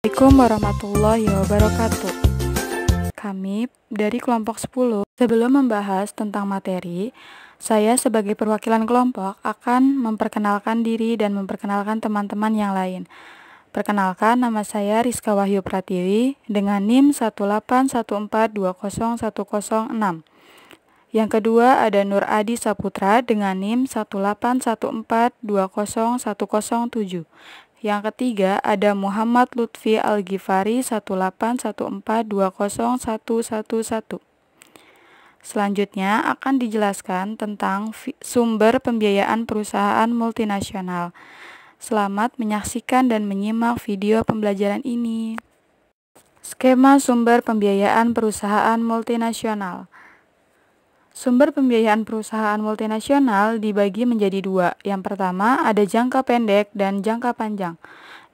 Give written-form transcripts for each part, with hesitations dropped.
Assalamualaikum warahmatullahi wabarakatuh. Kami dari kelompok 10, sebelum membahas tentang materi, saya sebagai perwakilan kelompok akan memperkenalkan diri dan memperkenalkan teman-teman yang lain. Perkenalkan, nama saya Rizka Wahyu Pratiwi dengan NIM 181420106. Yang kedua ada Nur Adi Saputra dengan NIM 181420107. Yang ketiga ada Muhammad Lutfi Al-Ghifari 181420111. Selanjutnya akan dijelaskan tentang sumber pembiayaan perusahaan multinasional. Selamat menyaksikan dan menyimak video pembelajaran ini. Skema sumber pembiayaan perusahaan multinasional. Sumber pembiayaan perusahaan multinasional dibagi menjadi dua. Yang pertama ada jangka pendek dan jangka panjang.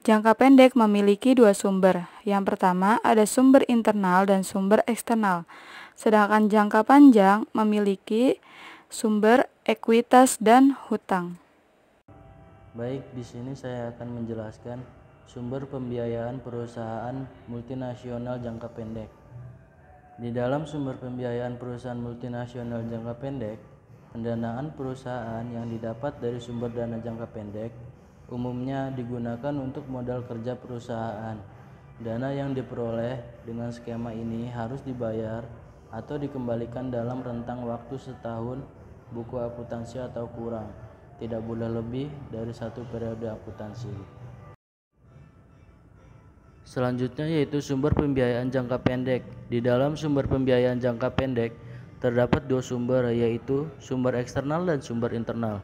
Jangka pendek memiliki dua sumber. Yang pertama ada sumber internal dan sumber eksternal. Sedangkan jangka panjang memiliki sumber ekuitas dan hutang. Baik, di sini saya akan menjelaskan sumber pembiayaan perusahaan multinasional jangka pendek. Di dalam sumber pembiayaan perusahaan multinasional jangka pendek, pendanaan perusahaan yang didapat dari sumber dana jangka pendek umumnya digunakan untuk modal kerja perusahaan. Dana yang diperoleh dengan skema ini harus dibayar atau dikembalikan dalam rentang waktu setahun buku akuntansi atau kurang, tidak boleh lebih dari satu periode akuntansi. Selanjutnya yaitu sumber pembiayaan jangka pendek. Di dalam sumber pembiayaan jangka pendek terdapat dua sumber, yaitu sumber eksternal dan sumber internal.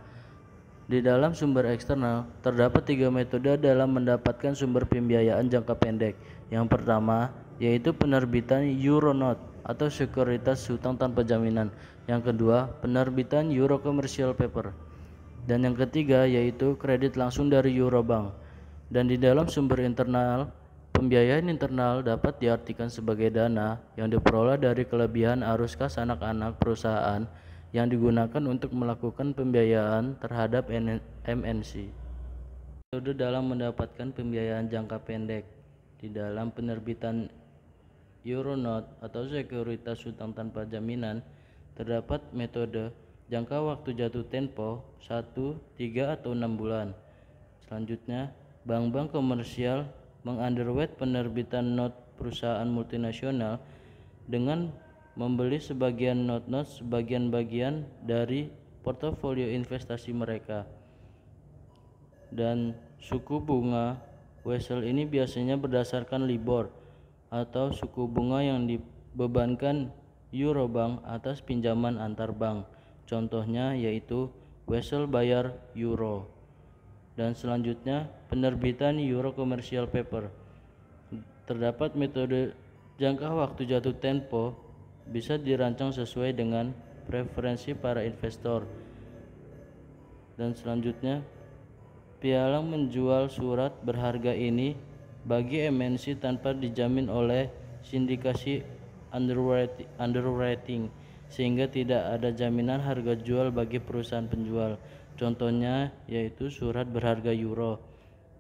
Di dalam sumber eksternal terdapat tiga metode dalam mendapatkan sumber pembiayaan jangka pendek. Yang pertama yaitu penerbitan Euronote atau sekuritas hutang tanpa jaminan. Yang kedua penerbitan Euro Commercial Paper. Dan yang ketiga yaitu kredit langsung dari Eurobank. Dan di dalam sumber internal, pembiayaan internal dapat diartikan sebagai dana yang diperoleh dari kelebihan arus kas anak-anak perusahaan yang digunakan untuk melakukan pembiayaan terhadap MNC. Metode dalam mendapatkan pembiayaan jangka pendek. Di dalam penerbitan Euronote atau sekuritas hutang tanpa jaminan terdapat metode jangka waktu jatuh tempo 1, 3, atau 6 bulan. Selanjutnya, bank-bank komersial mengunderwrite penerbitan not perusahaan multinasional dengan membeli sebagian not sebagian-bagian dari portofolio investasi mereka. Dan suku bunga Wesel ini biasanya berdasarkan LIBOR atau suku bunga yang dibebankan Eurobank atas pinjaman antar bank. Contohnya yaitu Wesel bayar euro. Dan selanjutnya penerbitan Euro Commercial Paper. Terdapat metode jangka waktu jatuh tempo bisa dirancang sesuai dengan preferensi para investor. Dan selanjutnya pialang menjual surat berharga ini bagi MNC tanpa dijamin oleh sindikasi underwriting sehingga tidak ada jaminan harga jual bagi perusahaan penjual. Contohnya yaitu surat berharga euro.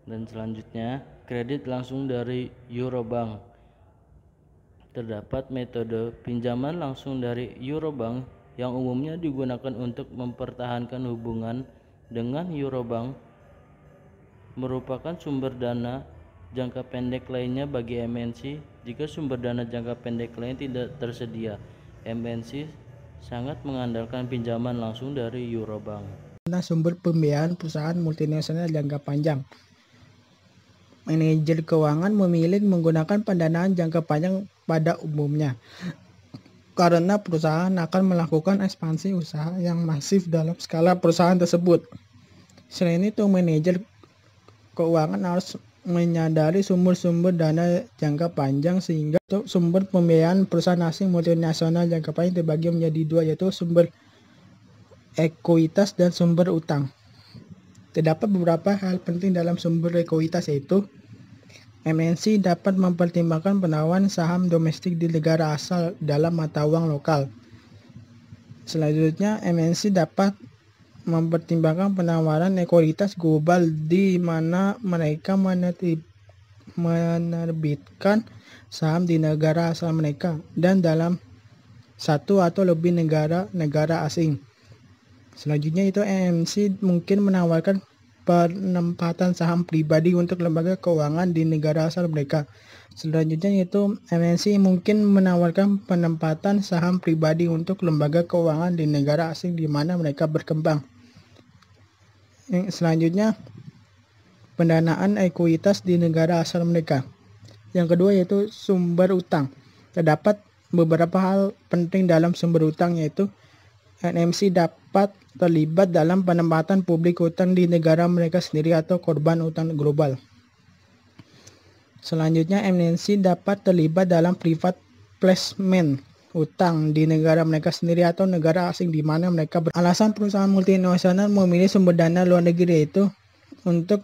Dan selanjutnya kredit langsung dari Eurobank. Terdapat metode pinjaman langsung dari Eurobank yang umumnya digunakan untuk mempertahankan hubungan dengan Eurobank, merupakan sumber dana jangka pendek lainnya bagi MNC. Jika sumber dana jangka pendek lain tidak tersedia, MNC sangat mengandalkan pinjaman langsung dari Eurobank. Sumber pembiayaan perusahaan multinasional jangka panjang. Manajer keuangan memilih menggunakan pendanaan jangka panjang pada umumnya karena perusahaan akan melakukan ekspansi usaha yang masif dalam skala perusahaan tersebut. Selain itu, manajer keuangan harus menyadari sumber-sumber dana jangka panjang sehingga sumber pembiayaan perusahaan asing multinasional jangka panjang terbagi menjadi dua, yaitu sumber ekuitas dan sumber utang. Terdapat beberapa hal penting dalam sumber ekuitas, yaitu MNC dapat mempertimbangkan penawaran saham domestik di negara asal dalam mata uang lokal. Selanjutnya, MNC dapat mempertimbangkan penawaran ekuitas global di mana mereka menerbitkan saham di negara asal mereka dan dalam satu atau lebih negara asing. Selanjutnya itu MNC mungkin menawarkan penempatan saham pribadi untuk lembaga keuangan di negara asal mereka. Selanjutnya yaitu MNC mungkin menawarkan penempatan saham pribadi untuk lembaga keuangan di negara asing di mana mereka berkembang. Selanjutnya pendanaan ekuitas di negara asal mereka. Yang kedua yaitu sumber utang. Terdapat beberapa hal penting dalam sumber utang, yaitu NMC dapat terlibat dalam penempatan publik utang di negara mereka sendiri atau korban utang global. Selanjutnya MNC dapat terlibat dalam private placement utang di negara mereka sendiri atau negara asing di mana mereka alasan perusahaan multinasional memilih sumber dana luar negeri, yaitu untuk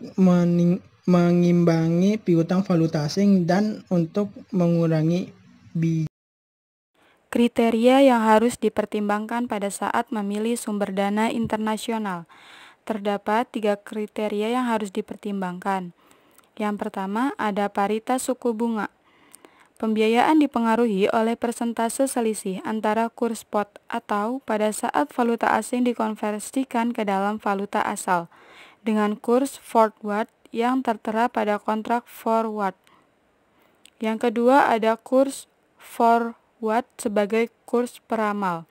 mengimbangi piutang valuta asing dan untuk mengurangi kriteria yang harus dipertimbangkan pada saat memilih sumber dana internasional. Terdapat 3 kriteria yang harus dipertimbangkan. Yang pertama, ada paritas suku bunga. Pembiayaan dipengaruhi oleh persentase selisih antara kurs spot atau pada saat valuta asing dikonversikan ke dalam valuta asal dengan kurs forward yang tertera pada kontrak forward. Yang kedua, ada kurs forward sebagai kurs peramal.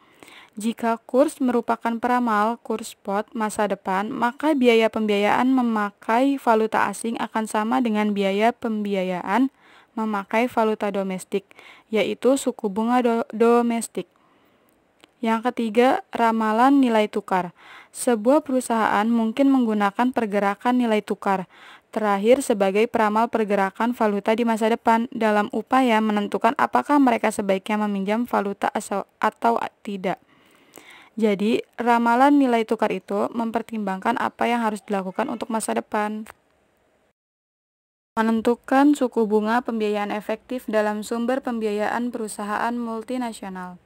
Jika kurs merupakan peramal kurs spot masa depan, maka biaya pembiayaan memakai valuta asing akan sama dengan biaya pembiayaan memakai valuta domestik, yaitu suku bunga domestik. Yang ketiga, ramalan nilai tukar. Sebuah perusahaan mungkin menggunakan pergerakan nilai tukar terakhir sebagai peramal pergerakan valuta di masa depan dalam upaya menentukan apakah mereka sebaiknya meminjam valuta atau tidak. Jadi, ramalan nilai tukar itu mempertimbangkan apa yang harus dilakukan untuk masa depan. Menentukan suku bunga pembiayaan efektif dalam sumber pembiayaan perusahaan multinasional.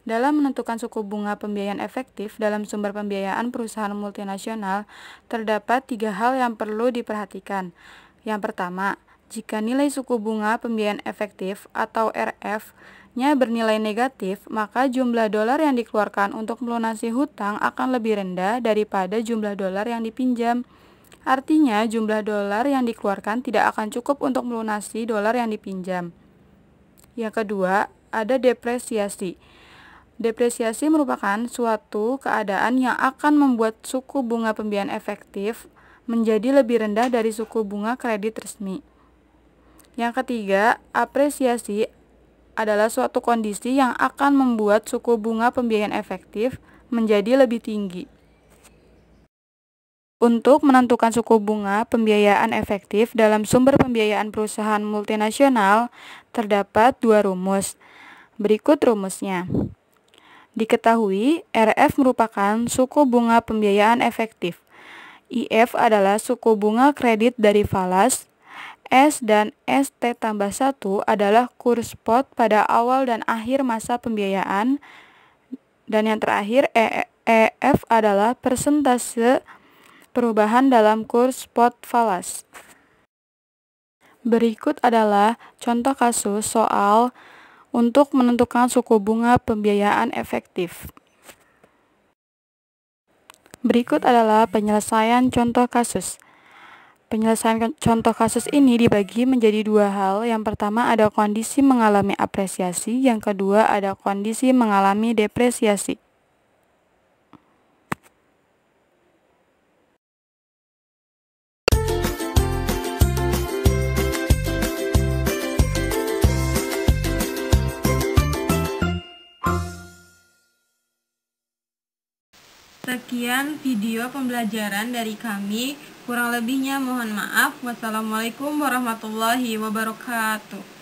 Dalam menentukan suku bunga pembiayaan efektif dalam sumber pembiayaan perusahaan multinasional, terdapat 3 hal yang perlu diperhatikan. Yang pertama, jika nilai suku bunga pembiayaan efektif atau RF-nya bernilai negatif, maka jumlah dolar yang dikeluarkan untuk melunasi hutang akan lebih rendah daripada jumlah dolar yang dipinjam. Artinya, jumlah dolar yang dikeluarkan tidak akan cukup untuk melunasi dolar yang dipinjam. Yang kedua, ada depresiasi. Depresiasi merupakan suatu keadaan yang akan membuat suku bunga pembiayaan efektif menjadi lebih rendah dari suku bunga kredit resmi. Yang ketiga, apresiasi adalah suatu kondisi yang akan membuat suku bunga pembiayaan efektif menjadi lebih tinggi. Untuk menentukan suku bunga pembiayaan efektif dalam sumber pembiayaan perusahaan multinasional, terdapat 2 rumus. Berikut rumusnya. Diketahui, RF merupakan suku bunga pembiayaan efektif. IF adalah suku bunga kredit dari falas. S dan ST tambah 1 adalah kurs spot pada awal dan akhir masa pembiayaan. Dan yang terakhir, EF adalah persentase perubahan dalam kurs spot falas. Berikut adalah contoh kasus soal untuk menentukan suku bunga pembiayaan efektif. Berikut adalah penyelesaian contoh kasus. Penyelesaian contoh kasus ini dibagi menjadi 2 hal. Yang pertama ada kondisi mengalami apresiasi, yang kedua ada kondisi mengalami depresiasi. Sekian video pembelajaran dari kami. Kurang lebihnya mohon maaf. Wassalamualaikum warahmatullahi wabarakatuh.